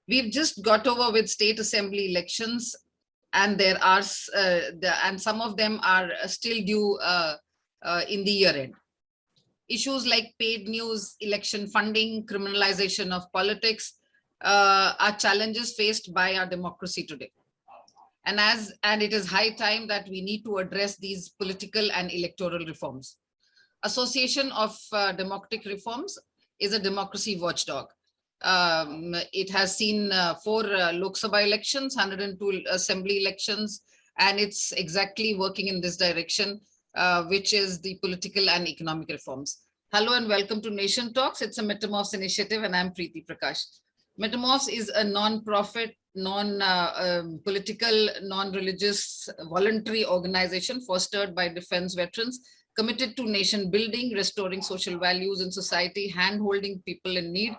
We've just got over with state assembly elections, and there are and some of them are still due in the year end. Issues like paid news, election funding, criminalization of politics are challenges faced by our democracy today. And it is high time that we need to address these political and electoral reforms. Association of Democratic Reforms is a democracy watchdog. It has seen 4 Lok Sabha elections, 102 assembly elections, and it's exactly working in this direction, which is the political and economic reforms. Hello and welcome to Nation Talks. It's a Metamorphes initiative, and I'm Preeti Prakash. Metamorphes is a non-profit, non-political, non-religious, voluntary organization fostered by defense veterans, committed to nation building, restoring social values in society, hand-holding people in need,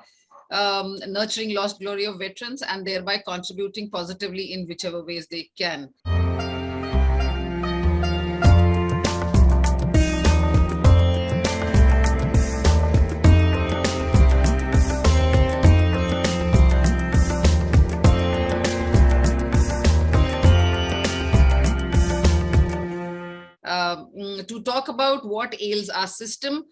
nurturing lost glory of veterans, and thereby contributing positively in whichever ways they can. To talk about what ails our system,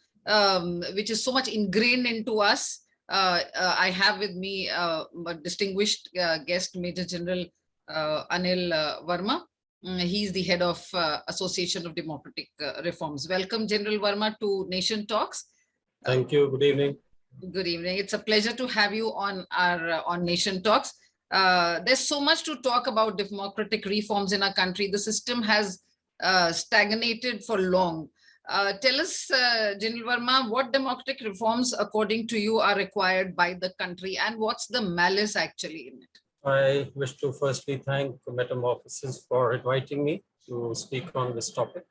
which is so much ingrained into us, I have with me a distinguished guest, Major General Anil Verma. He's the head of Association of Democratic Reforms. Welcome, General Verma, to Nation Talks. Thank you. Good evening. Good evening. It's a pleasure to have you on our on Nation Talks. There's so much to talk about democratic reforms in our country. The system has stagnated for long. Tell us, General Verma, what democratic reforms, according to you, are required by the country, and what's the malice actually in it? I wish to firstly thank Metamorphes for inviting me to speak on this topic.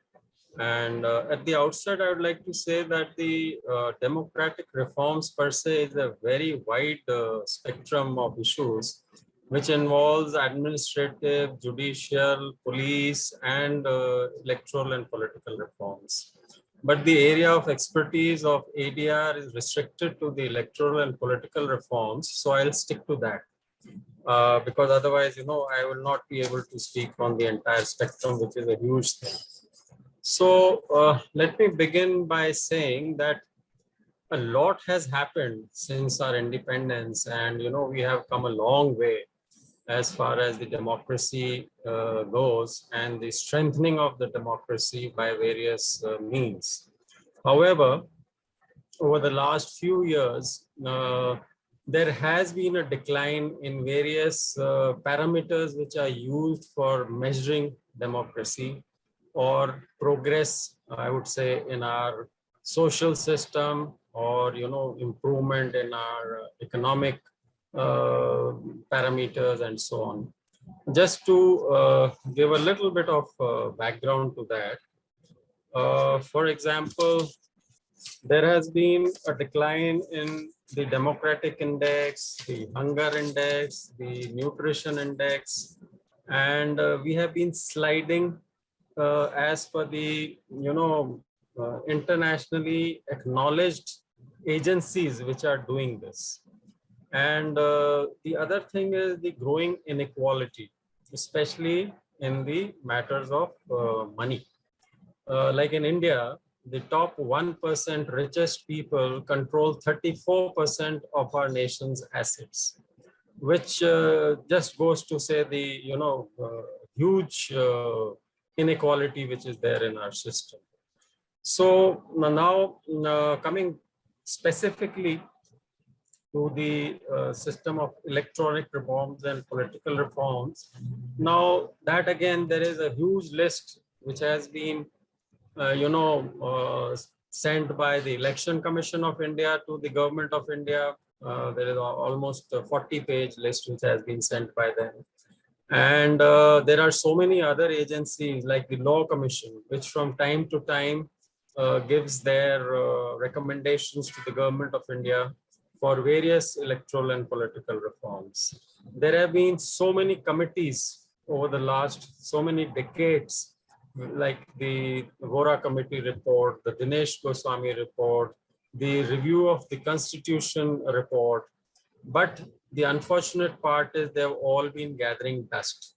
And at the outset, I would like to say that the democratic reforms per se is a very wide spectrum of issues, which involves administrative, judicial, police, and electoral and political reforms. But the area of expertise of ADR is restricted to the electoral and political reforms, so I'll stick to that. Because otherwise, I will not be able to speak on the entire spectrum, which is a huge thing. So let me begin by saying that a lot has happened since our independence, and we have come a long way as far as the democracy goes and the strengthening of the democracy by various means. However, over the last few years, there has been a decline in various parameters which are used for measuring democracy or progress, I would say, in our social system, or improvement in our economic parameters and so on. Just to give a little bit of background to that, for example, there has been a decline in the democratic index, the hunger index, the nutrition index, and we have been sliding as per the internationally acknowledged agencies which are doing this. And the other thing is the growing inequality, especially in the matters of money. Like in India, the top 1% richest people control 34% of our nation's assets, which just goes to say the huge inequality which is there in our system. So now coming specifically to the system of electronic reforms and political reforms. Now that again, there is a huge list which has been, sent by the Election Commission of India to the Government of India. There is almost a 40-page list which has been sent by them. And there are so many other agencies like the Law Commission, which from time to time gives their recommendations to the Government of India for various electoral and political reforms. There have been so many committees over the last so many decades, like the Vora Committee report, the Dinesh Goswami report, the review of the Constitution report. But the unfortunate part is they've all been gathering dust.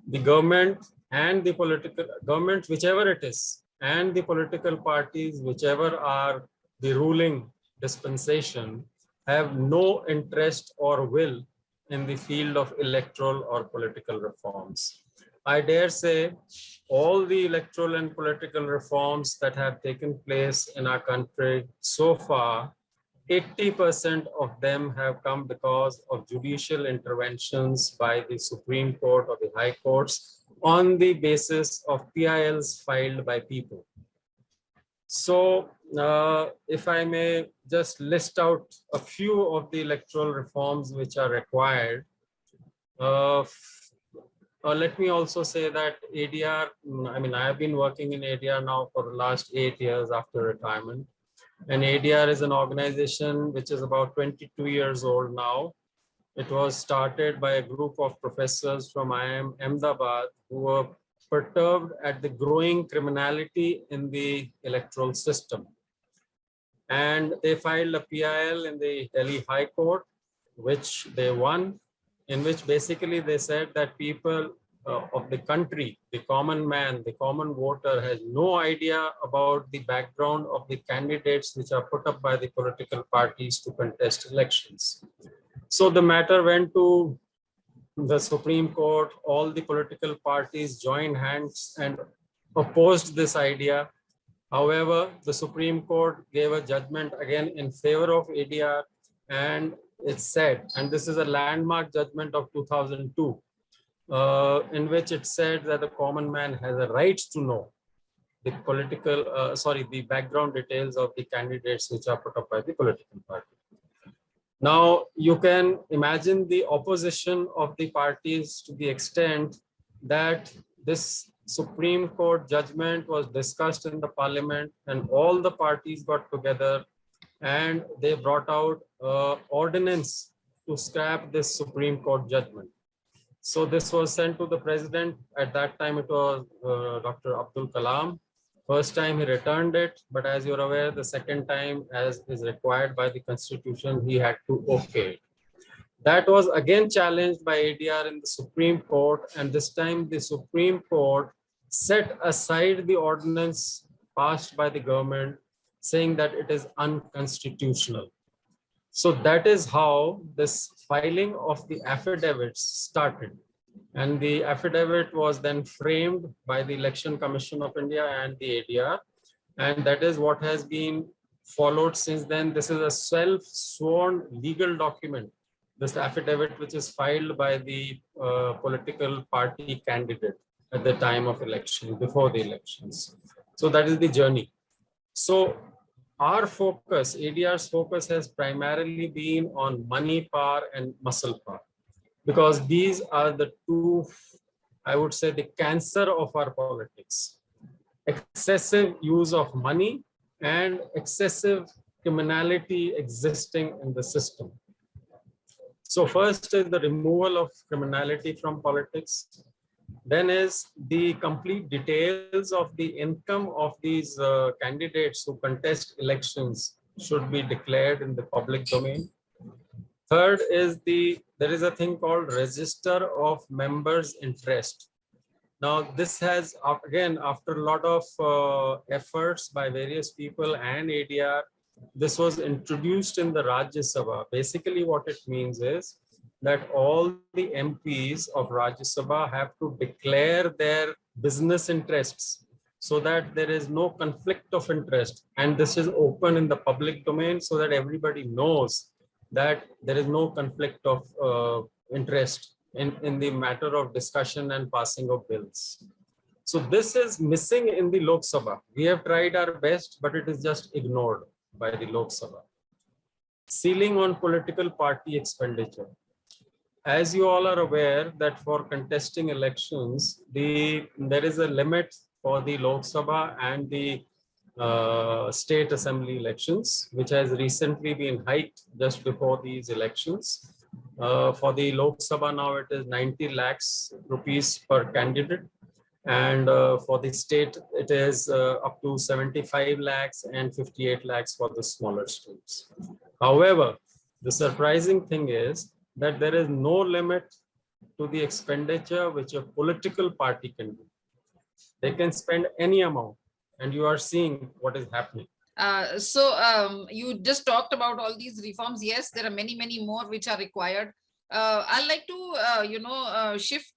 The government and the political government, whichever it is, and the political parties, whichever are the ruling dispensation, have no interest or will in the field of electoral or political reforms. I dare say all the electoral and political reforms that have taken place in our country so far, 80% of them have come because of judicial interventions by the Supreme Court or the High Courts on the basis of PILs filed by people. So if I may just list out a few of the electoral reforms which are required. Let me also say that ADR, I mean, I have been working in ADR now for the last 8 years after retirement. And ADR is an organization which is about 22 years old now. It was started by a group of professors from IIM Ahmedabad who were perturbed at the growing criminality in the electoral system. And they filed a PIL in the Delhi High Court, which they won, in which basically they said that people of the country, the common man, the common voter has no idea about the background of the candidates which are put up by the political parties to contest elections. So the matter went to the Supreme Court. All the political parties joined hands and opposed this idea. However, the Supreme Court gave a judgment again in favor of ADR, and it said, and this is a landmark judgment of 2002, in which it said that the common man has a right to know the the background details of the candidates which are put up by the political party. Now, you can imagine the opposition of the parties to the extent that this Supreme Court judgment was discussed in the parliament and all the parties got together and they brought out an ordinance to scrap this Supreme Court judgment. So this was sent to the president. At that time, it was Dr. Abdul Kalam. First time he returned it, but as you're aware, the second time, as is required by the constitution, he had to okay it. That was again challenged by ADR in the Supreme Court, and this time the Supreme Court set aside the ordinance passed by the government, saying that it is unconstitutional. So that is how this filing of the affidavits started. And the affidavit was then framed by the Election Commission of India and the ADR. And that is what has been followed since then. This is a self-sworn legal document, this affidavit which is filed by the political party candidate at the time of election, before the elections. So that is the journey. So our focus, ADR's focus has primarily been on money power and muscle power, because these are the two, I would say, the cancer of our politics. Excessive use of money and excessive criminality existing in the system. So first is the removal of criminality from politics. Then is the complete details of the income of these candidates who contest elections should be declared in the public domain. Third is there is a thing called register of members' interest. Now this has, again, after a lot of efforts by various people and ADR, this was introduced in the Rajya Sabha. Basically what it means is that all the MPs of Rajya Sabha have to declare their business interests so that there is no conflict of interest. And this is open in the public domain so that everybody knows that there is no conflict of interest in the matter of discussion and passing of bills. So this is missing in the Lok Sabha. We have tried our best, but it is just ignored by the Lok Sabha. Ceiling on political party expenditure. As you all are aware that for contesting elections, there is a limit for the Lok Sabha and the state assembly elections, which has recently been hiked just before these elections. For the Lok Sabha now it is 90 lakhs rupees per candidate. And for the state, it is up to 75 lakhs and 58 lakhs for the smaller states. However, the surprising thing is that there is no limit to the expenditure which a political party can do. They can spend any amount, and you are seeing what is happening. You just talked about all these reforms. Yes, there are many, many more which are required. I'd like to, shift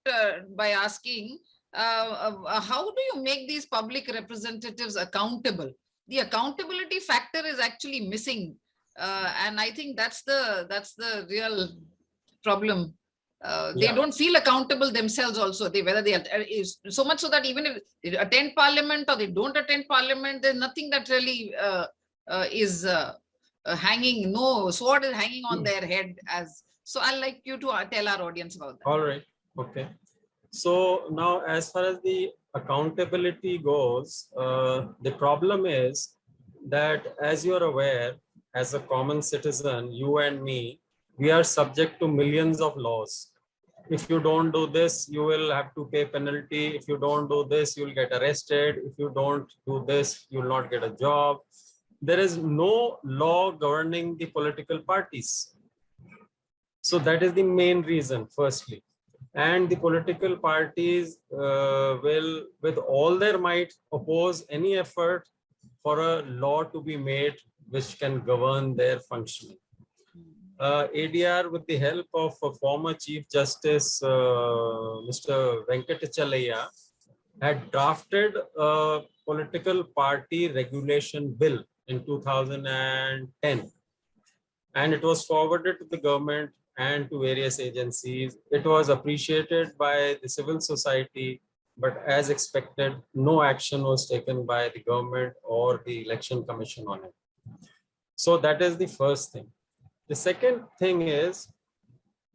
by asking, how do you make these public representatives accountable? The accountability factor is actually missing, and I think that's the real problem. They Yeah. don't feel accountable themselves also. Whether they is so much so that even if they attend parliament or they don't attend parliament, there's nothing that really is hanging, no sword is hanging on their head. As so, I'd like you to tell our audience about that. All right. Okay. So now, as far as the accountability goes, the problem is that, as you're aware, as a common citizen, you and me, we are subject to millions of laws. If you don't do this, you will have to pay penalty. If you don't do this, you'll get arrested. If you don't do this, you'll not get a job. There is no law governing the political parties. So that is the main reason, firstly. And the political parties will, with all their might, oppose any effort for a law to be made which can govern their functioning. ADR, with the help of a former Chief Justice, Mr. Venkatachalaya, had drafted a political party regulation bill in 2010. And it was forwarded to the government and to various agencies. It was appreciated by the civil society, but as expected, no action was taken by the government or the Election Commission on it. So that is the first thing. The second thing is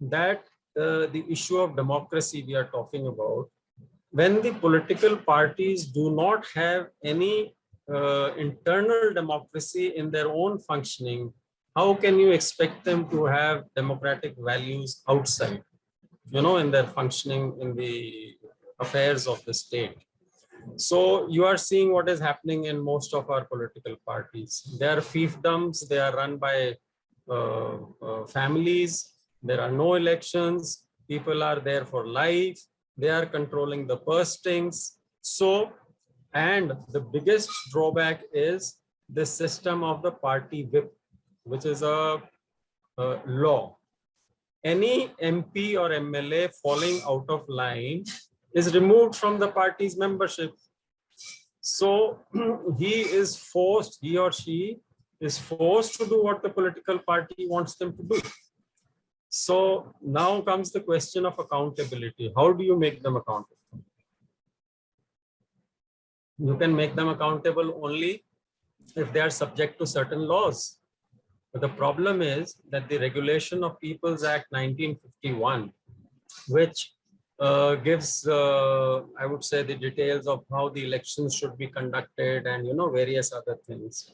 that the issue of democracy we are talking about, when the political parties do not have any internal democracy in their own functioning, how can you expect them to have democratic values outside, in their functioning in the affairs of the state? So you are seeing what is happening in most of our political parties. They are fiefdoms, they are run by families, there are no elections, people are there for life, they are controlling the purse strings. So, and the biggest drawback is the system of the party whip, which is a law. Any MP or MLA falling out of line is removed from the party's membership. So he or she is forced to do what the political party wants them to do. So now comes the question of accountability. How do you make them accountable? You can make them accountable only if they are subject to certain laws. But the problem is that the regulation of People's Act 1951, which gives, I would say, the details of how the elections should be conducted and, various other things.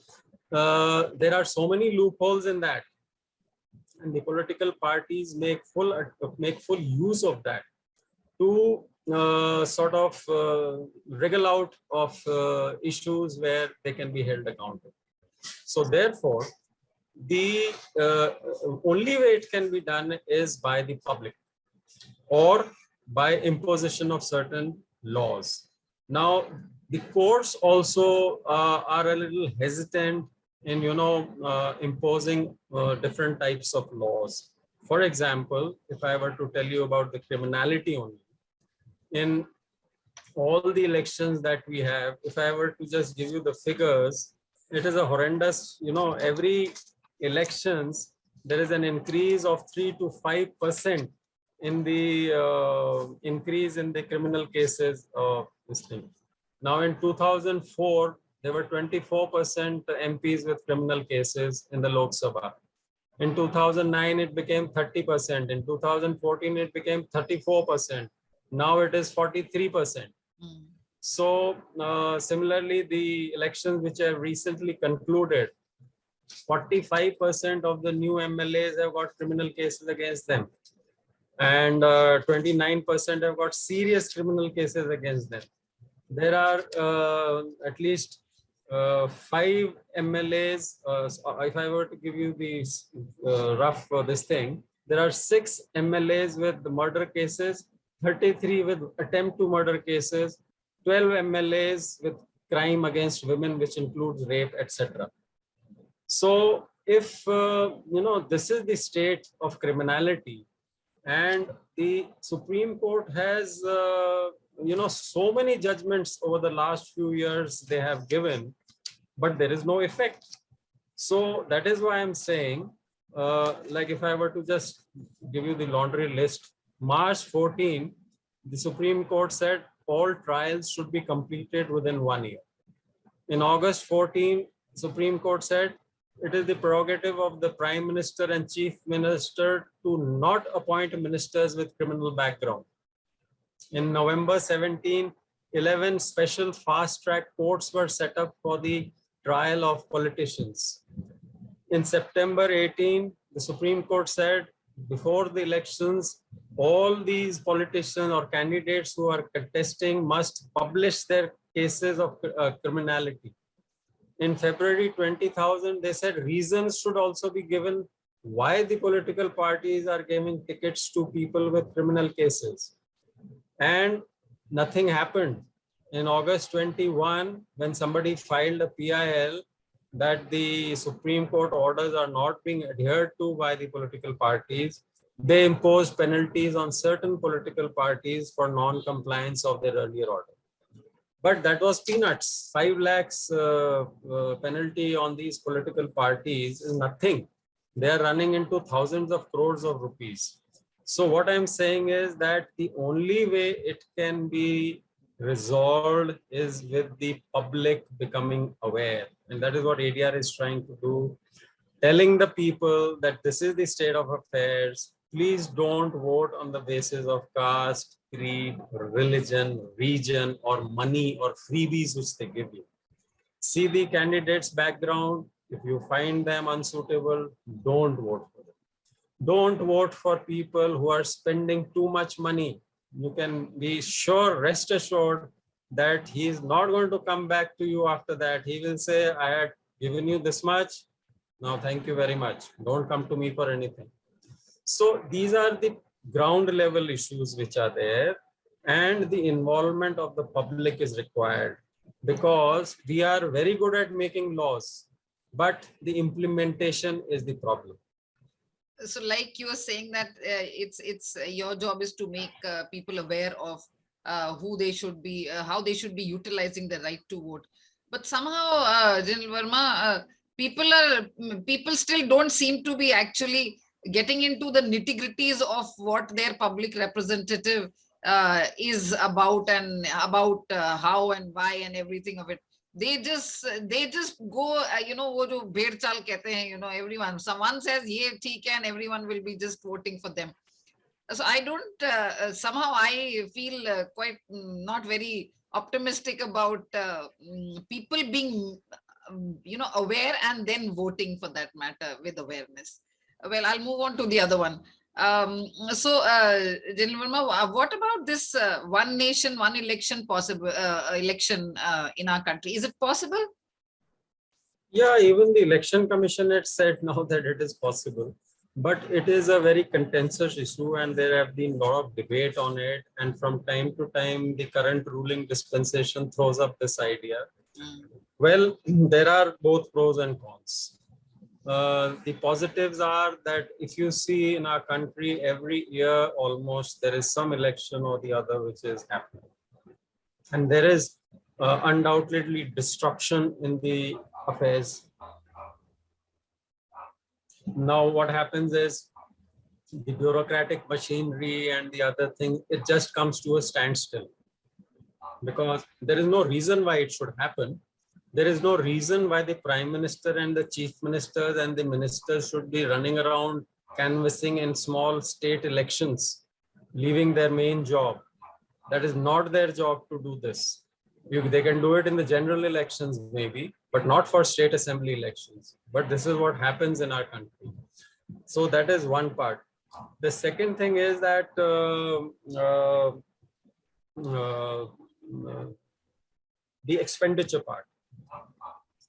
There are so many loopholes in that. And the political parties make full use of that to wriggle out of issues where they can be held accountable. So therefore, the only way it can be done is by the public or by imposition of certain laws. Now, the courts also are a little hesitant in, imposing different types of laws. For example, if I were to tell you about the criminality only, in all the elections that we have, if I were to just give you the figures, it is a horrendous, every elections, there is an increase of 3 to 5% in the increase in the criminal cases of this thing. Now in 2004, there were 24% MPs with criminal cases in the Lok Sabha. In 2009, it became 30%. In 2014, it became 34%. Now it is 43%. So similarly, the elections which have recently concluded, 45% of the new MLAs have got criminal cases against them. And 29% have got serious criminal cases against them. There are at least 5 MLAs. If I were to give you the rough this thing, there are 6 MLAs with murder cases, 33 with attempt to murder cases, 12 MLAs with crime against women, which includes rape, etc. So if, this is the state of criminality, and the Supreme Court has, so many judgments over the last few years they have given, but there is no effect. So that is why I'm saying, like if I were to just give you the laundry list, March 14, the Supreme Court said all trials should be completed within 1 year. In August 14, Supreme Court said it is the prerogative of the Prime Minister and Chief Minister to not appoint ministers with criminal background. In November 17, 11 special fast-track courts were set up for the trial of politicians. In September 18, the Supreme Court said before the elections, all these politicians or candidates who are contesting must publish their cases of criminality. In February 20,000, they said reasons should also be given why the political parties are giving tickets to people with criminal cases. And nothing happened. In August 21, when somebody filed a PIL that the Supreme Court orders are not being adhered to by the political parties, they imposed penalties on certain political parties for non-compliance of their earlier order. But that was peanuts. 5 lakhs penalty on these political parties is nothing. They are running into thousands of crores of rupees. So what I'm saying is that the only way it can be resolved is with the public becoming aware. And that is what ADR is trying to do, telling the people that this is the state of affairs. Please don't vote on the basis of caste, creed, religion, region, or money or freebies which they give you. See the candidate's background. If you find them unsuitable, don't vote for them. Don't vote for people who are spending too much money. You can be sure, rest assured that he is not going to come back to you after that. He will say, I had given you this much. Now, thank you very much. Don't come to me for anything. So these are the ground level issues which are there, and the involvement of the public is required, because we are very good at making laws, but the implementation is the problem. So like you were saying that it's your job is to make people aware of who they should be, how they should be utilizing the right to vote. But somehow, General Verma, people still don't seem to be actually getting into the nitty-gritties of what their public representative is about, and about how and why and everything of it. They just go, wo jo bhed chal kehte hain, everyone, someone says ye theek hai, and everyone will be just voting for them. So I don't, somehow I feel quite not very optimistic about people being, aware and then voting for that matter with awareness. Well, I'll move on to the other one. So, General Verma, what about this one nation, one election election in our country? Is it possible? Yeah, even the Election Commission had said now that it is possible, but it is a very contentious issue, and there have been a lot of debate on it. And from time to time, the current ruling dispensation throws up this idea. Well, there are both pros and cons. The positives are that if you see in our country, every year almost there is some election or the other which is happening. And there is undoubtedly destruction in the affairs. Now what happens is the bureaucratic machinery and the other thing, it just comes to a standstill, because there is no reason why it should happen. There is no reason why the Prime Minister and the Chief Ministers and the ministers should be running around canvassing in small state elections, leaving their main job. That is not their job to do this. They can do it in the general elections maybe, but not for state assembly elections. But this is what happens in our country. So that is one part. The second thing is that the expenditure part.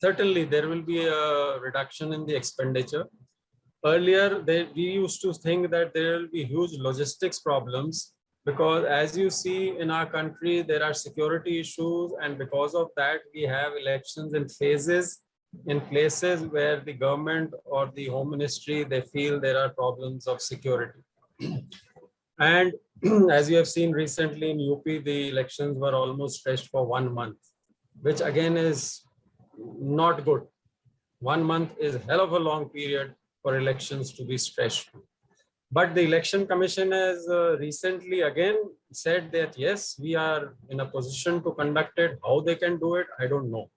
Certainly, there will be a reduction in the expenditure. Earlier, we used to think that there will be huge logistics problems because, as you see in our country, there are security issues, and because of that, we have elections in phases in places where the government or the home ministry, they feel there are problems of security. And as you have seen recently in UP, the elections were almost stretched for 1 month, which again is not good. 1 month is a hell of a long period for elections to be stretched. But the election commission has recently again said that yes, we are in a position to conduct it. How they can do it, I don't know.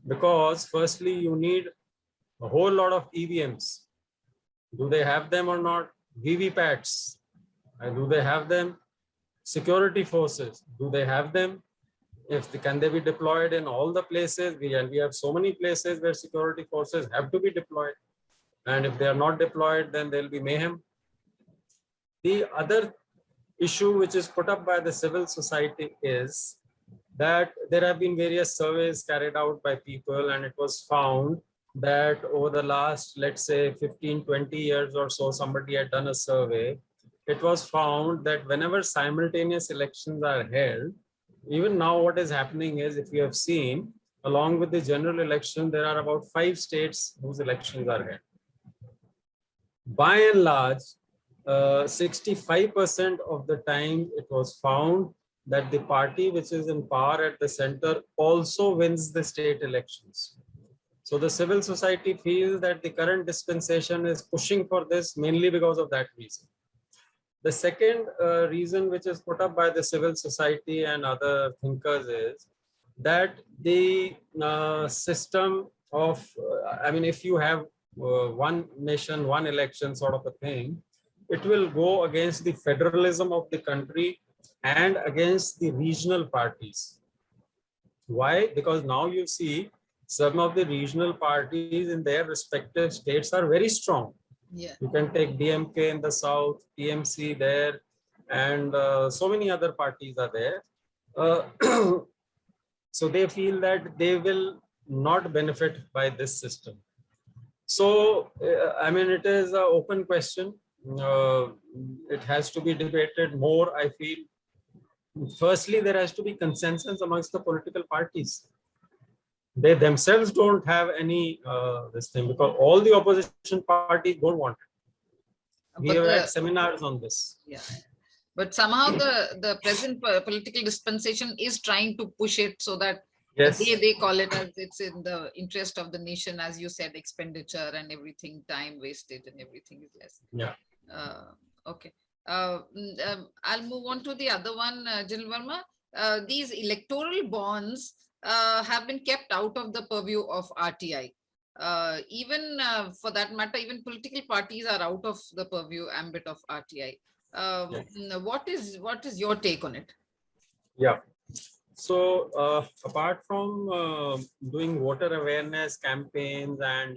Because firstly, you need a whole lot of EVMs. Do they have them or not? VVPATs, do they have them? Security forces, do they have them? Can they be deployed in all the places? We have so many places where security forces have to be deployed. And if they are not deployed, then there'll be mayhem. The other issue which is put up by the civil society is that there have been various surveys carried out by people, and it was found that over the last, let's say 15, 20 years or so, somebody had done a survey. It was found that whenever simultaneous elections are held, even now what is happening is, if you have seen, along with the general election, there are about 5 states whose elections are held. By and large, 65% of the time it was found that the party which is in power at the center also wins the state elections. So the civil society feels that the current dispensation is pushing for this mainly because of that reason. The second reason which is put up by the civil society and other thinkers is that the system of, if you have one nation, one election sort of a thing, it will go against the federalism of the country and against the regional parties. Why? Because now you see some of the regional parties in their respective states are very strong. Yeah. You can take DMK in the south, TMC there, and so many other parties are there. So they feel that they will not benefit by this system. So, it is an open question. It has to be debated more, I feel. Firstly, there has to be consensus amongst the political parties. They themselves don't have any this thing, because all the opposition parties don't want it. We have had seminars on this. Yeah. But somehow the present political dispensation is trying to push it so that Yes. they call it as it's in the interest of the nation, as you said, expenditure and everything, time wasted and everything is less. Yeah. Okay. I'll move on to the other one, General Verma. These electoral bonds have been kept out of the purview of RTI. Even for that matter, even political parties are out of the purview ambit of RTI. Yes. What is your take on it? Yeah. So apart from doing voter awareness campaigns and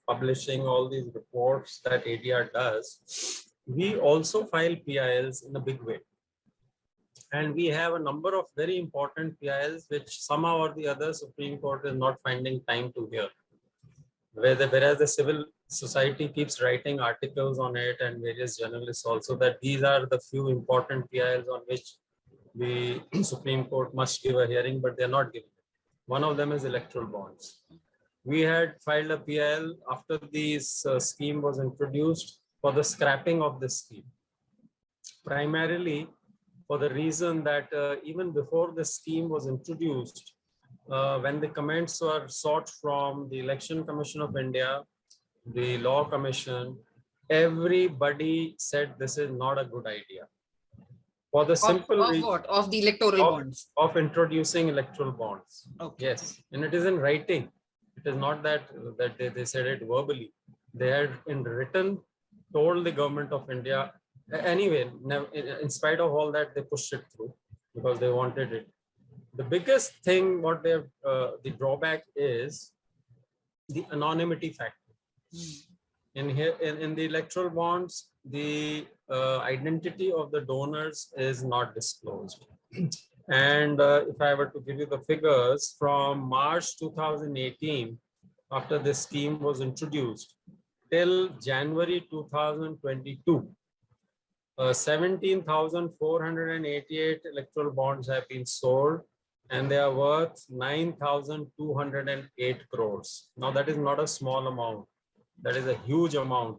publishing all these reports that ADR does, we also file PILs in a big way. And we have a number of very important PILs which somehow or the other Supreme Court is not finding time to hear. Whereas the civil society keeps writing articles on it, and various journalists also, that these are the few important PILs on which the Supreme Court must give a hearing, but they're not giving it. One of them is electoral bonds. We had filed a PIL after this scheme was introduced for the scrapping of this scheme. Primarily for the reason that even before the scheme was introduced, when the comments were sought from the Election Commission of India, the Law Commission, everybody said this is not a good idea. For the simple reason what? Of the electoral bonds? Of introducing electoral bonds. Okay. Yes, and it is in writing. It is not that they said it verbally. They had in written told the government of India. Anyway, in spite of all that, they pushed it through because they wanted it. The biggest thing, what they the drawback is the anonymity factor. In the electoral bonds, the identity of the donors is not disclosed. And if I were to give you the figures from March 2018, after this scheme was introduced, till January 2022, 17,488 electoral bonds have been sold, and they are worth 9,208 crores. Now, that is not a small amount. That is a huge amount.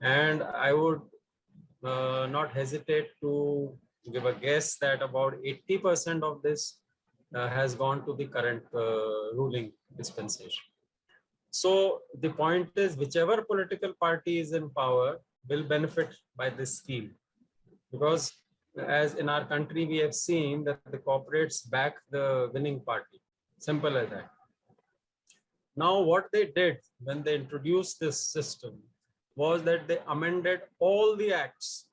And I would not hesitate to give a guess that about 80% of this has gone to the current ruling dispensation. So the point is, whichever political party is in power will benefit by this scheme, because as in our country, we have seen that the corporates back the winning party. Simple as that. Now, what they did when they introduced this system was that they amended all the acts,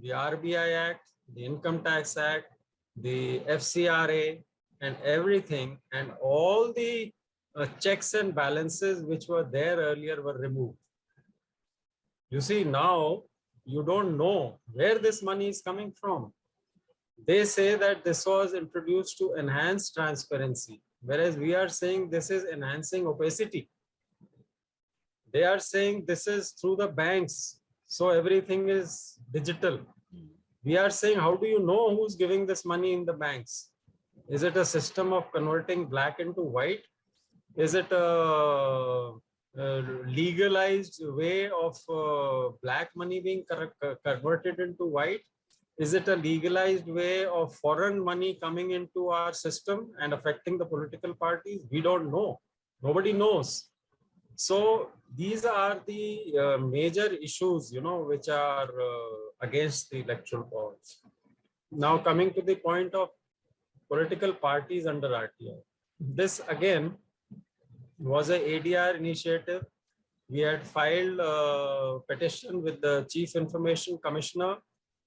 the RBI Act, the Income Tax Act, the FCRA, and everything, and all the checks and balances which were there earlier were removed. You see, now you don't know where this money is coming from. They say that this was introduced to enhance transparency, whereas we are saying this is enhancing opacity. They are saying this is through the banks, so everything is digital. We are saying, how do you know who's giving this money in the banks? Is it a system of converting black into white? Is it a legalized way of black money being converted into white? Is it a legalized way of foreign money coming into our system and affecting the political parties? We don't know. Nobody knows. So these are the major issues, which are against the electoral bonds. Now, coming to the point of political parties under RTI. This again was a ADR initiative. We had filed a petition with the Chief Information Commissioner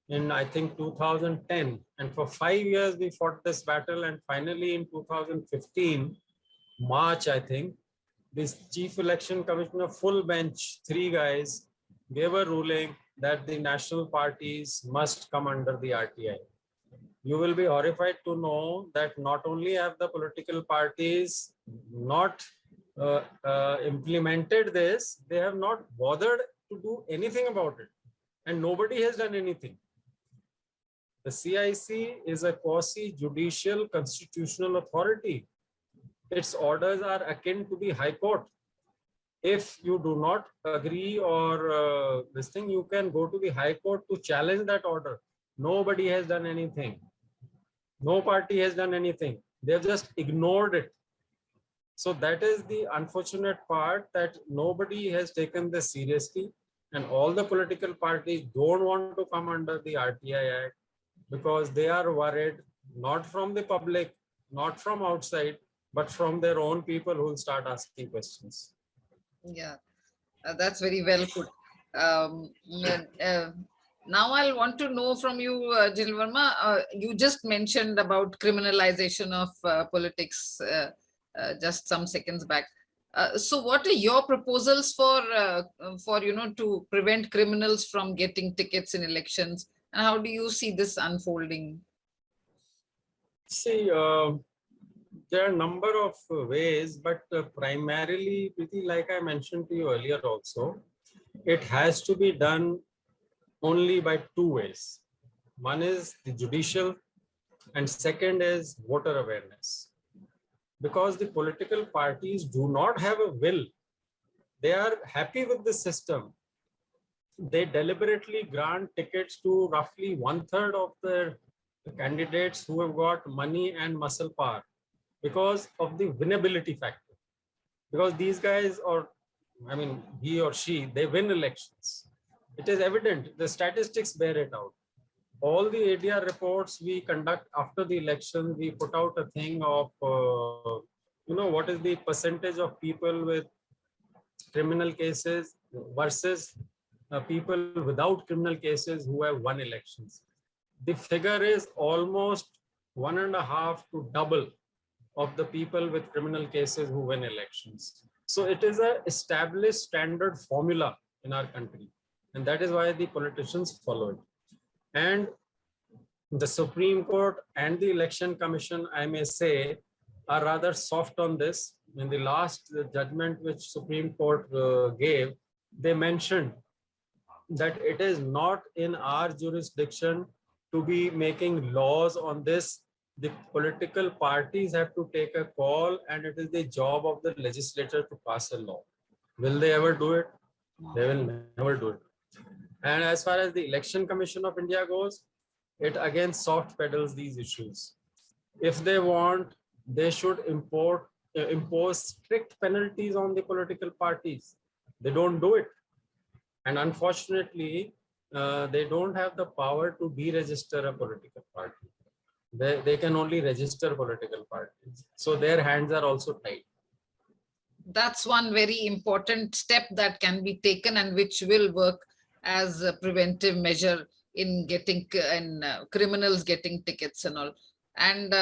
in, I think, 2010. And for 5 years, we fought this battle. And finally, in 2015, March, I think, this Chief Election Commissioner, full bench, 3 guys, gave a ruling that the national parties must come under the RTI. You will be horrified to know that not only have the political parties not implemented this, they have not bothered to do anything about it. And nobody has done anything. The CIC is a quasi-judicial constitutional authority. Its orders are akin to the High Court. If you do not agree or this thing, you can go to the High Court to challenge that order. Nobody has done anything. No party has done anything. They have just ignored it. So that is the unfortunate part, that nobody has taken this seriously, and all the political parties don't want to come under the RTI Act because they are worried, not from the public, not from outside, but from their own people who will start asking questions. Yeah, that's very well put. Now I'll want to know from you, General Verma, you just mentioned about criminalization of politics just some seconds back. So what are your proposals for to prevent criminals from getting tickets in elections? And how do you see this unfolding? See, there are a number of ways, but primarily, Preeti, like I mentioned to you earlier also, it has to be done only by 2 ways. One is the judicial, and second is voter awareness. Because the political parties do not have a will. They are happy with the system. They deliberately grant tickets to roughly 1/3 of the candidates who have got money and muscle power because of the winnability factor. Because these guys, or I mean, he or she, they win elections. It is evident. The statistics bear it out. All the ADR reports we conduct after the election, we put out a thing of, what is the percentage of people with criminal cases versus people without criminal cases who have won elections. The figure is almost 1.5 to double of the people with criminal cases who win elections. So it is an established standard formula in our country. And that is why the politicians follow it. And the Supreme Court and the Election Commission, I may say, are rather soft on this. In the last judgment which Supreme Court gave, they mentioned that it is not in our jurisdiction to be making laws on this. The political parties have to take a call, and it is the job of the legislature to pass a law. Will they ever do it? They will never do it. And as far as the Election Commission of India goes, it again soft pedals these issues. If they want, they should impose strict penalties on the political parties. They don't do it. And unfortunately, they don't have the power to deregister a political party. They can only register political parties. So their hands are also tied. That's one very important step that can be taken and which will work as a preventive measure in getting criminals getting tickets and all. And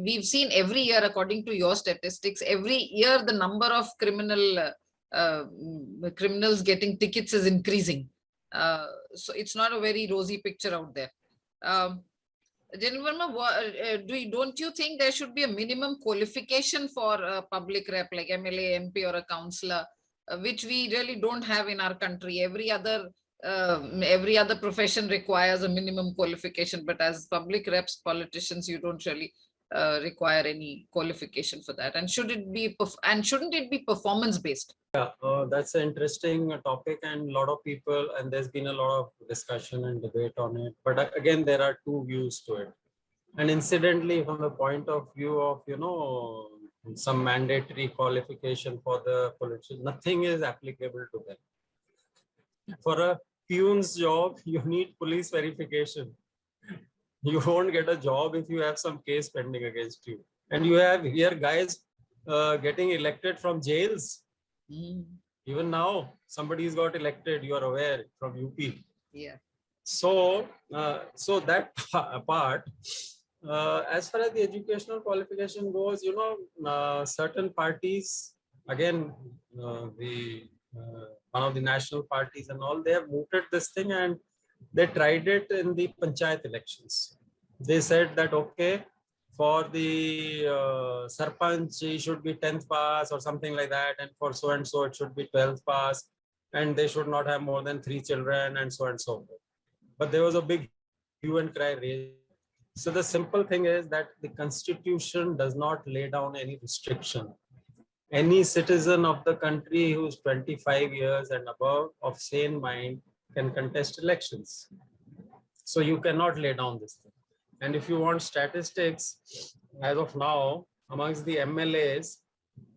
we've seen every year, according to your statistics, every year the number of criminals getting tickets is increasing. So it's not a very rosy picture out there. General Verma, don't you think there should be a minimum qualification for a public rep like MLA, MP, or a councillor, which we really don't have in our country? Every other profession requires a minimum qualification, but as public reps, politicians, you don't really require any qualification for that. And shouldn't it be performance based? Yeah, that's an interesting topic, and a lot of people, and there's been a lot of discussion and debate on it. But again, there are two views to it. And incidentally, from the point of view of, some mandatory qualification for the politicians, nothing is applicable to them. For a peon's job, you need police verification. You won't get a job if you have some case pending against you. And you have here guys getting elected from jails. Even now, somebody's got elected, you are aware, from UP. Yeah. So that part, as far as the educational qualification goes, certain parties, again, one of the national parties and all, they have mooted this thing, and they tried it in the panchayat elections. They said that, okay, for the sarpanch, he should be 10th pass or something like that, and for so and so it should be 12th pass, and they should not have more than 3 children, and so forth. But there was a big hue and cry raised. So the simple thing is that the constitution does not lay down any restriction. Any citizen of the country who's 25 years and above of sane mind can contest elections. So you cannot lay down this thing. And if you want statistics, as of now, amongst the MLAs,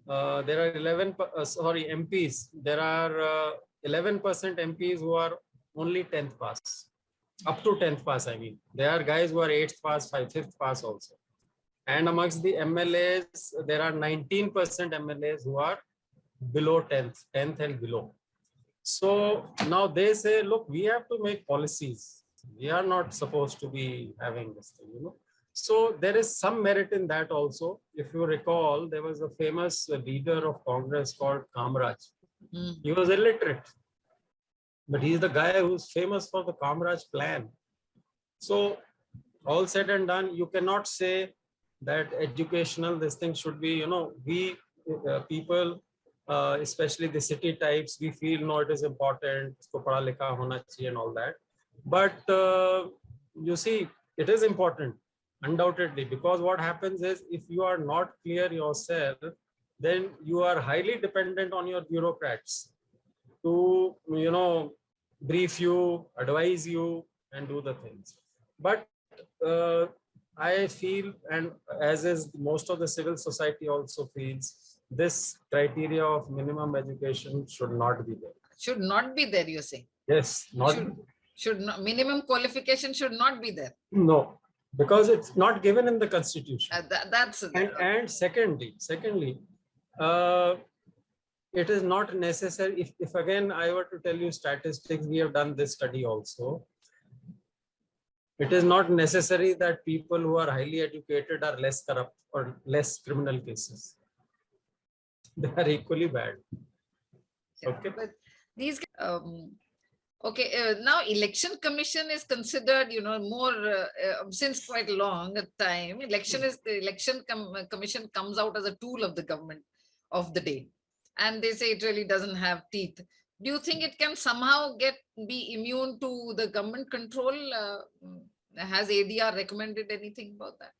there are MPs. There are 11% MPs who are only 10th pass, up to 10th pass. I mean, there are guys who are 8th pass, 5th pass also. And amongst the MLAs, there are 19% MLAs who are below 10th and below. So now they say, look, we have to make policies. We are not supposed to be having this thing, So there is some merit in that also. If you recall, there was a famous leader of Congress called Kamraj. He was illiterate, but he's the guy who's famous for the Kamraj plan. So all said and done, you cannot say that educational, this thing should be, we people, especially the city types, we feel, no, it is important, and all that. But you see, it is important, undoubtedly, because what happens is, if you are not clear yourself, then you are highly dependent on your bureaucrats to, brief you, advise you, and do the things. But I feel, and as is most of the civil society also feels, this criteria of minimum education should not be there. Should not be there, you say? Yes, should not, minimum qualification should not be there. No, because it's not given in the constitution. That's and secondly, it is not necessary. If again I were to tell you statistics, we have done this study also. It is not necessary that people who are highly educated are less corrupt or less criminal cases. They are equally bad. Yeah, okay. But these okay, now election commission is considered, more since quite a long time. Election commission comes out as a tool of the government of the day, and they say it really doesn't have teeth. Do you think it can somehow be immune to the government control? Has ADR recommended anything about that?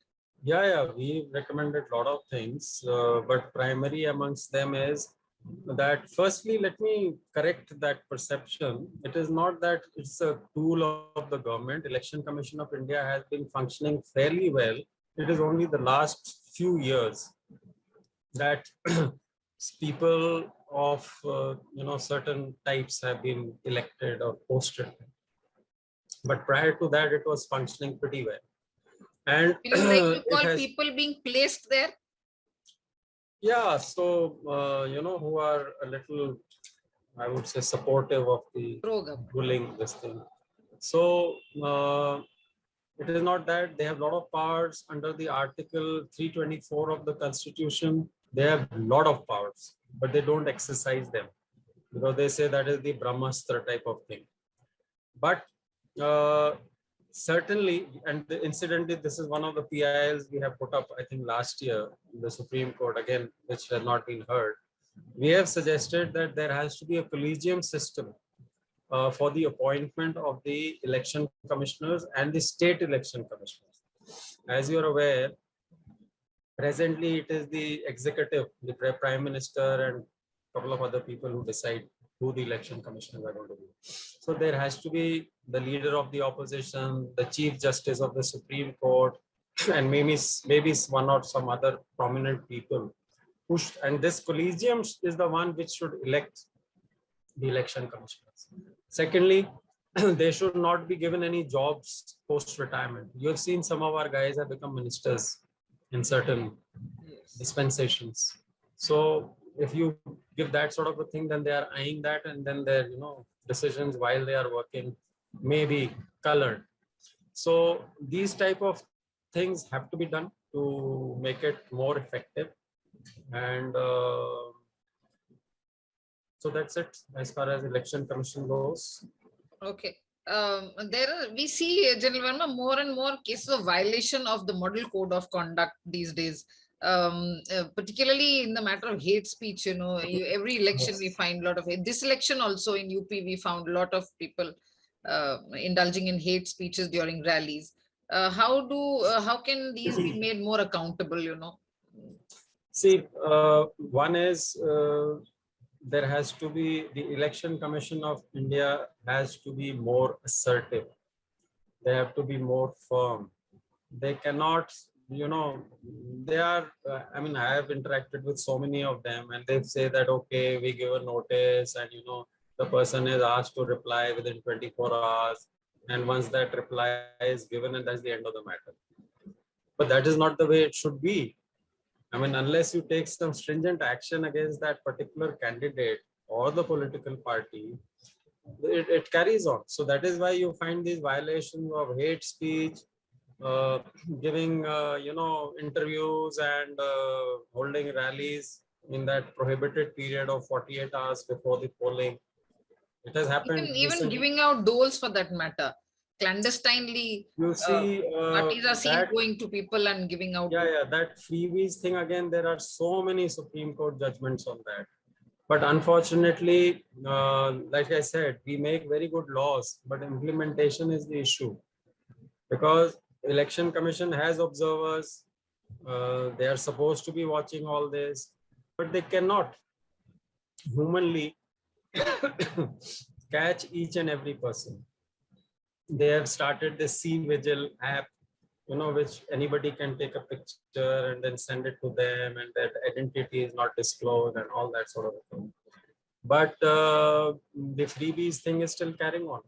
Yeah, we recommended a lot of things, but primary amongst them is that firstly, let me correct that perception. It is not that it's a tool of the government. Election Commission of India has been functioning fairly well. It is only the last few years that people of certain types have been elected or posted. But prior to that, it was functioning pretty well. And Will you like to it call has, people being placed there? yeah, so, who are a little, I would say, supportive of the Pro-government. ruling this thing. So, it is not that they have a lot of powers under the Article 324 of the Constitution. They have a lot of powers, but they don't exercise them because they say that is the Brahmastra type of thing. But certainly, and incidentally, this is one of the PILs we have put up, I think, last year in the Supreme Court, again, which has not been heard. We have suggested that there has to be a collegium system for the appointment of the election commissioners and the state election commissioners. As you are aware, presently it is the executive, the prime minister and a couple of other people who decide who the election commissioners are going to be. So there has to be the leader of the opposition, the chief justice of the Supreme Court, and maybe one or some other prominent people. And this collegium is the one which should elect the election commissioners. Secondly, they should not be given any jobs post-retirement. You have seen some of our guys have become ministers in certain dispensations. So if you give that sort of a thing, then they are eyeing that, and then their decisions while they are working may be colored. So these type of things have to be done to make it more effective. And so that's it as far as election commission goes. Okay. We see, General Verma, more and more cases of violation of the model code of conduct these days. Particularly in the matter of hate speech, every election we find a lot of hate. This election also in UP, we found a lot of people indulging in hate speeches during rallies. How can these be made more accountable? See, one is there has to be the Election Commission of India has to be more assertive. They have to be more firm. They cannot, they are, I have interacted with so many of them and they say that, okay, we give a notice and, the person is asked to reply within 24 hours. And once that reply is given, and that's the end of the matter. But that is not the way it should be. Unless you take some stringent action against that particular candidate or the political party, it carries on. So that is why you find these violations of hate speech, giving, interviews and holding rallies in that prohibited period of 48 hours before the polling. It has happened. Even giving out doles for that matter. Clandestinely, you see, parties are seen going to people and giving out. Yeah, that freebies thing again. There are so many Supreme Court judgments on that. But unfortunately, like I said, we make very good laws, but implementation is the issue. Because Election Commission has observers, they are supposed to be watching all this, but they cannot humanly catch each and every person. They have started the C-Vigil app, which anybody can take a picture and then send it to them, and that identity is not disclosed and all that sort of thing. But the freebies thing is still carrying on.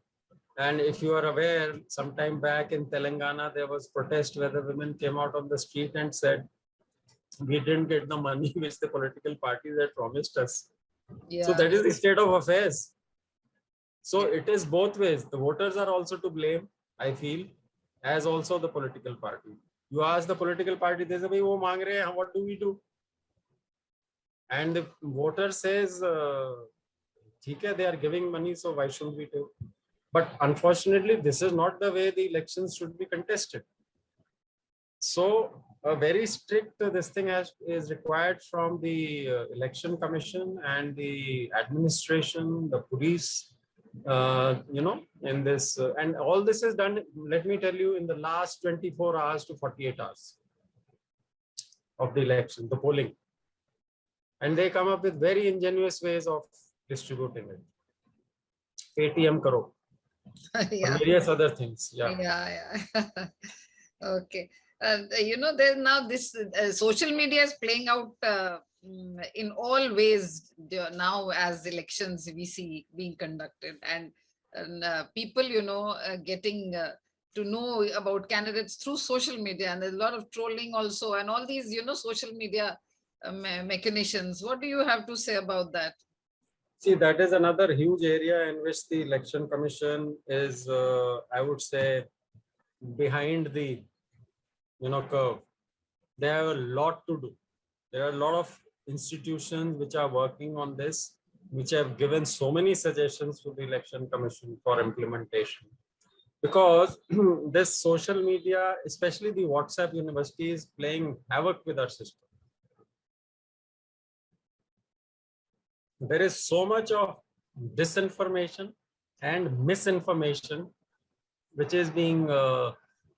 And if you are aware, sometime back in Telangana, there was protest where the women came out on the street and said, we didn't get the money which the political parties had promised us. Yeah. So that is the state of affairs. So it is both ways. The voters are also to blame, I feel, as also the political party. You ask the political party, they say, wo maang rahe hain, what do we do? And the voter says, they are giving money, so why shouldn't we do? But unfortunately, this is not the way the elections should be contested. So a very strict this thing is required from the election commission and the administration, the police, in this, and all this is done, let me tell you, in the last 24 hours to 48 hours of the election, the polling. And they come up with very ingenious ways of distributing it. ATM karo, or Yeah. various other things. Yeah. Yeah, yeah. Okay. And there's now this social media is playing out in all ways now as elections we see being conducted, and people, getting to know about candidates through social media, and there's a lot of trolling also, and all these, social media machinations. What do you have to say about that? See, that is another huge area in which the election commission is, I would say, behind the curve. They have a lot to do. There are a lot of institutions which are working on this, which have given so many suggestions to the election commission for implementation. Because this social media, especially the WhatsApp university, is playing havoc with our system. There is so much of disinformation and misinformation which is being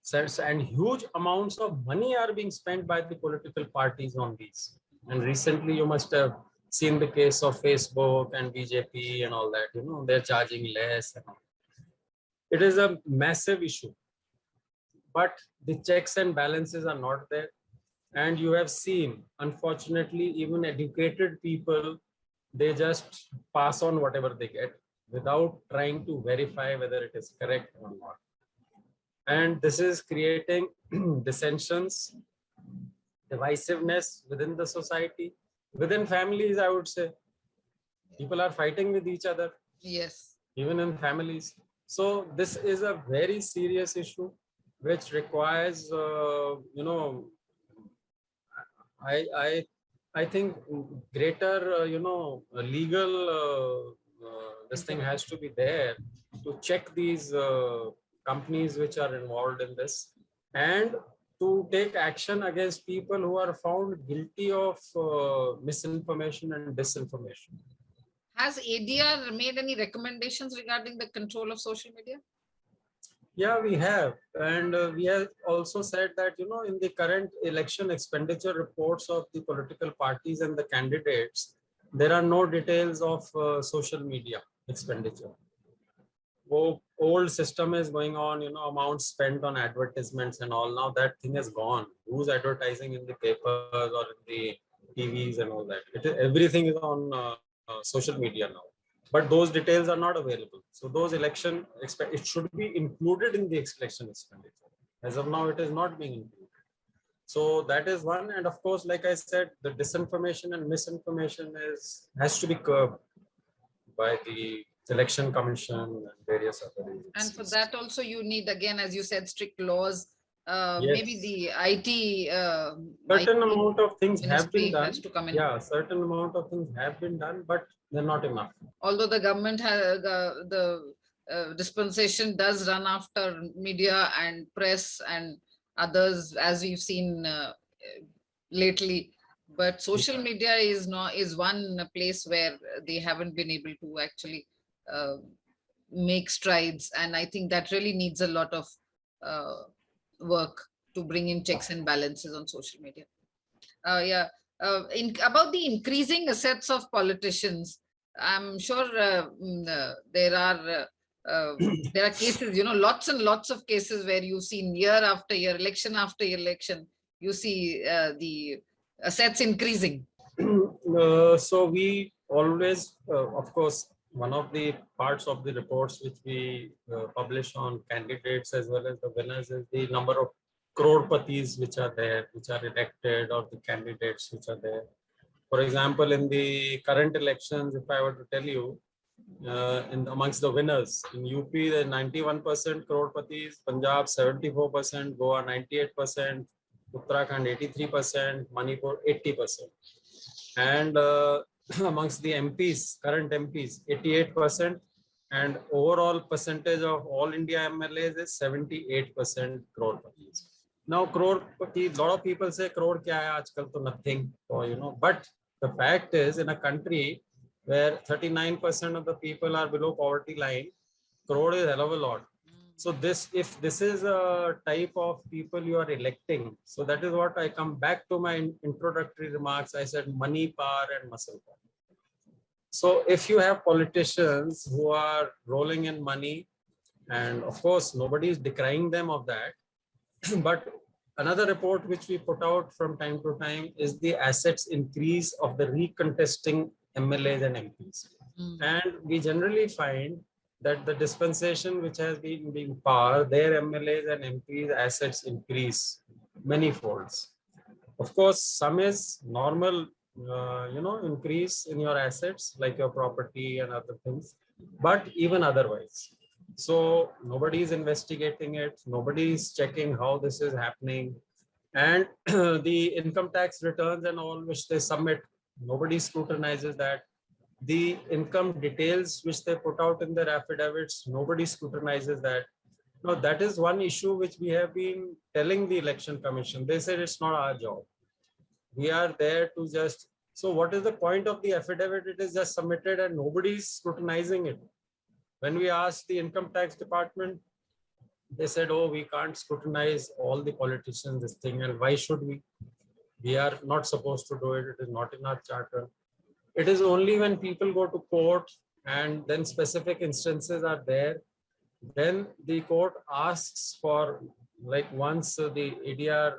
said, and huge amounts of money are being spent by the political parties on these. And recently you must have seen the case of Facebook and BJP and all that, they're charging less and all. It is a massive issue, but the checks and balances are not there. And you have seen, unfortunately, even educated people, they just pass on whatever they get without trying to verify whether it is correct or not. And this is creating dissensions, divisiveness within the society, within families, I would say. People are fighting with each other. Yes. Even in families. So this is a very serious issue, which requires, I think greater, legal, this thing has to be there to check these companies which are involved in this, and to take action against people who are found guilty of misinformation and disinformation. Has ADR made any recommendations regarding the control of social media? Yeah, we have. And we have also said that, in the current election expenditure reports of the political parties and the candidates, there are no details of social media expenditure. Old system is going on, amounts spent on advertisements and all. Now that thing is gone. Who's advertising in the papers or in the TVs and all that? Everything is on social media now. But those details are not available. So those it should be included in the election expenditure. As of now, it is not being included. So that is one. And of course, like I said, the disinformation and misinformation has to be curbed by the election commission and various other agencies. And for that also you need, again, as you said, strict laws. Yes. Maybe the IT certain amount of things have been done. has to come in. Yeah, certain amount of things have been done, but they're not enough. Although the government has the dispensation does run after media and press and others, as we've seen lately, but social media is one place where they haven't been able to actually make strides, and I think that really needs a lot of work to bring in checks and balances on social media. About the increasing assets of politicians, I'm sure there are cases, lots and lots of cases where you've seen year after year, election after election, you see the assets increasing. So we always, of course, one of the parts of the reports which we publish on candidates as well as the winners is the number of crore-patis which are there, which are elected, or the candidates which are there. For example, in the current elections, if I were to tell you, amongst the winners, in UP, there 91% crore-patis, Punjab 74%, Goa 98%, Uttarakhand 83%, Manipur 80%. And amongst the MPs, current MPs, 88%, and overall percentage of all India MLAs is 78% crore-patis. Now, crore, a lot of people say crore kya hai aajkal, to nothing, or but the fact is, in a country where 39% of the people are below poverty line, crore is a hell of a lot. So if this is a type of people you are electing, so that is what I come back to my introductory remarks. I said money, power, and muscle power. So if you have politicians who are rolling in money, and of course, nobody is decrying them of that, but another report which we put out from time to time is the assets increase of the recontesting MLAs and MPs. And we generally find that the dispensation which has been being par, their MLAs and MPs assets increase many folds. Of course, some is normal, increase in your assets like your property and other things, but even otherwise. So nobody is investigating it. Nobody is checking how this is happening. And the income tax returns and all which they submit, nobody scrutinizes that. The income details which they put out in their affidavits, nobody scrutinizes that. No, that is one issue which we have been telling the Election Commission. They said it's not our job. We are there to just, so what is the point of the affidavit? It is just submitted and nobody is scrutinizing it. When we asked the income tax department, they said, oh, we can't scrutinize all the politicians, this thing, and why should we? We are not supposed to do it. It is not in our charter. It is only when people go to court and then specific instances are there, then the court asks for, like once the ADR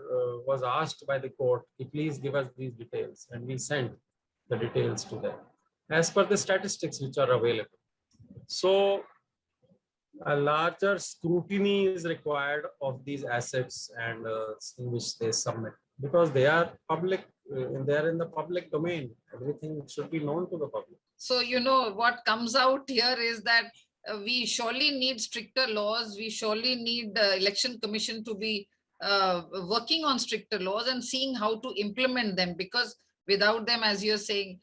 was asked by the court, please give us these details, and we sent the details to them as per the statistics which are available. So a larger scrutiny is required of these assets and in which they submit, because they are public, they are in the public domain. Everything should be known to the public. So, what comes out here is that we surely need stricter laws. We surely need the Election Commission to be working on stricter laws and seeing how to implement them, because without them, as you're saying,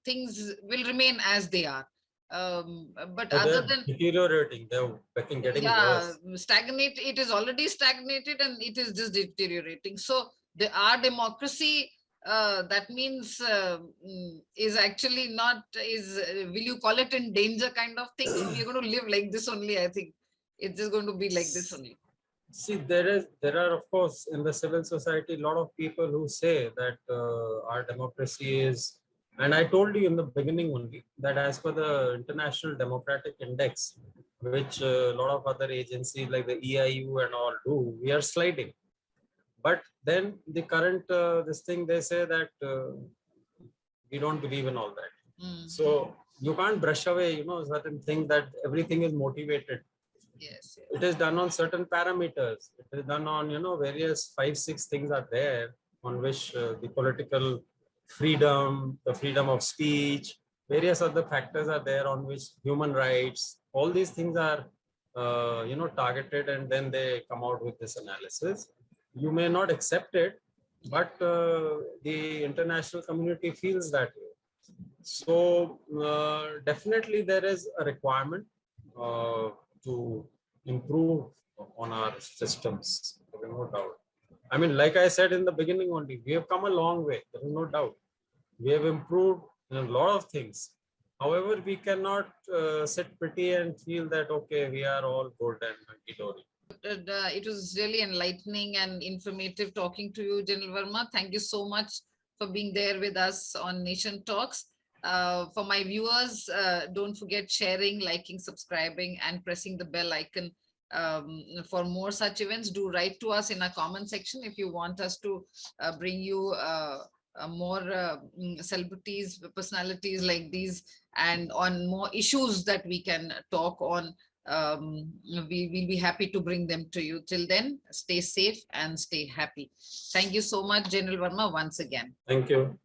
things will remain as they are. But So other they're than deteriorating, they're getting worse. stagnate, it is already stagnated and it is just deteriorating. So our democracy, that means is actually not, will you call it in danger kind of thing? We're going to live like this only, I think. It's just going to be like this only. See, there are, of course, in the civil society, a lot of people who say that our democracy is, and I told you in the beginning only, that as per the International Democratic Index, which a lot of other agencies like the EIU and all do, we are sliding. But then the current, this thing, they say that we don't believe in all that. So you can't brush away, certain thing that everything is motivated. Yes. It is done on certain parameters. It is done on, various 5-6 things are there on which the political freedom, the freedom of speech, various other factors are there on which human rights, all these things are, targeted, and then they come out with this analysis. You may not accept it, but the international community feels that way. So definitely there is a requirement to improve on our systems. There is no doubt. I mean, like I said in the beginning only, we have come a long way. There is no doubt. We have improved in a lot of things. However, we cannot sit pretty and feel that, okay, we are all good and hunky-dory. It was really enlightening and informative talking to you, General Verma. Thank you so much for being there with us on Nation Talks. For my viewers, don't forget sharing, liking, subscribing, and pressing the bell icon for more such events. Do write to us in our comment section if you want us to bring you more celebrities, personalities like these, and on more issues that we can talk on. We will be happy to bring them to you. Till then, stay safe and stay happy. Thank you so much, General Verma, once again. Thank you.